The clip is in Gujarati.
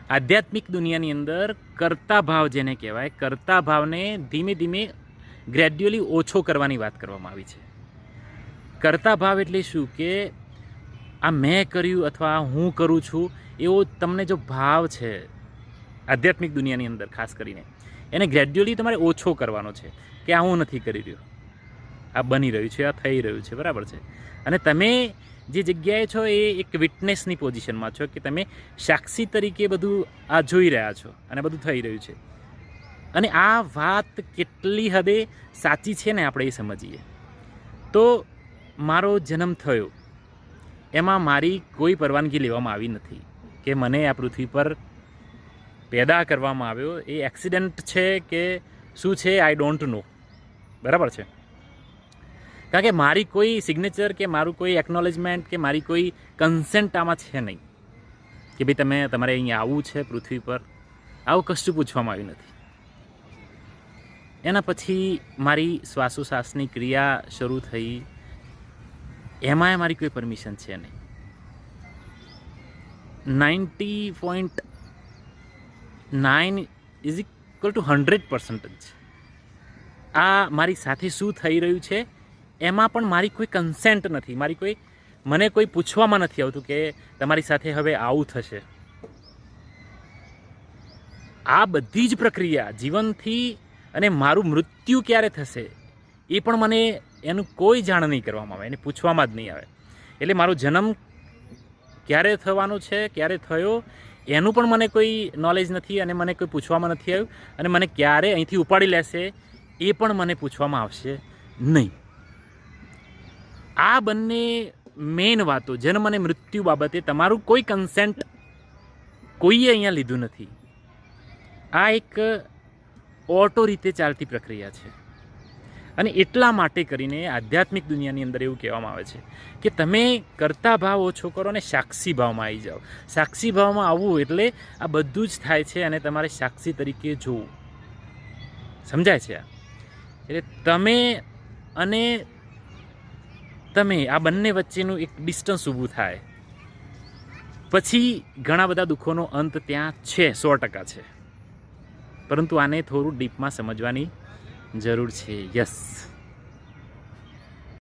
આધ્યાત્મિક દુનિયાની અંદર કર્તા ભાવ જેને કહેવાય, કર્તા ભાવને ધીમે ધીમે ગ્રેડ્યુઅલી ઓછો કરવાની વાત કરવામાં આવી છે. કર્તા ભાવ એટલે શું કે આ મેં કર્યું અથવા હું કરું છું એવો તમને જો ભાવ છે આધ્યાત્મિક દુનિયાની અંદર ખાસ કરીને, એને ગ્રેડ્યુઅલી તમારે ઓછો કરવાનો છે કે આ હું નથી કરી રહ્યો, આ બની રહ્યું છે, આ થઈ રહ્યું છે, બરાબર છે. અને તમે જે જગ્યાએ છો એ એક વિટનેસની પોઝિશનમાં છો કે તમે સાક્ષી તરીકે બધું આ જોઈ રહ્યા છો અને બધું થઈ રહ્યું છે. અને આ વાત કેટલી હદે સાચી છે ને આપણે એ સમજીએ તો મારો જન્મ થયો એમાં મારી કોઈ પરવાનગી લેવામાં આવી નથી કે મને આ પૃથ્વી પર પેદા કરવામાં આવ્યો. એ એક્સિડન્ટ છે કે શું છે આઈ ડોન્ટ નો, બરાબર છે. કારણ કે મારી કોઈ સિગ્નેચર કે મારું કોઈ એકનોલેજમેન્ટ કે મારી કોઈ કન્સેન્ટ આમાં છે નહીં કે ભાઈ તમારે અહીંયા આવવું છે પૃથ્વી પર, આવું કશું પૂછવામાં આવ્યું નથી. એના પછી મારી શ્વાસોશ્વાસની ક્રિયા શરૂ થઈ, એમાંય મારી કોઈ પરમિશન છે નહીં. 90.9 ઇઝ ઇક્વલ ટુ 100% આ મારી સાથે શું થઈ રહ્યું છે એમાં પણ મારી કોઈ કન્સેન્ટ નથી, મને કોઈ પૂછવામાં નથી આવતું કે તમારી સાથે હવે આવું થશે. આ બધી જ પ્રક્રિયા જીવનથી અને મારું મૃત્યુ ક્યારે થશે એ પણ મને એનું કોઈ જાણ નહીં કરવામાં આવે, એને પૂછવામાં જ નહીં આવે. એટલે મારો જન્મ ક્યારે થવાનો છે, ક્યારે થયો એનું પણ મને કોઈ નોલેજ નથી અને મને કોઈ પૂછવામાં નથી આવ્યું. અને મને ક્યારે અહીંથી ઉપાડી લેશે એ પણ મને પૂછવામાં આવશે નહીં. આ બંને મેઇન વાતો જન્મ અને મૃત્યુ બાબતે તમારું કોઈ કન્સેન્ટ કોઈએ અહીંયા લીધું નથી. આ એક ઓટો રીતે ચાલતી પ્રક્રિયા છે. અને એટલા માટે કરીને આધ્યાત્મિક દુનિયાની અંદર એવું કહેવામાં આવે છે કે તમે કર્તા ભાવ ઓછો કરો અને સાક્ષી ભાવમાં આવી જાઓ. સાક્ષી ભાવમાં આવવું એટલે આ બધું જ થાય છે અને તમારે સાક્ષી તરીકે જોવું. સમજાય છે? એટલે તમે આ બંને વચ્ચેનું એક ડિસ્ટન્સ ઊભું થાય પછી ઘણા બધા દુઃખોનો અંત ત્યાં છે, 100% છે. પરંતુ આને થોડું ડીપમાં સમજવાની જરૂર છે. યસ.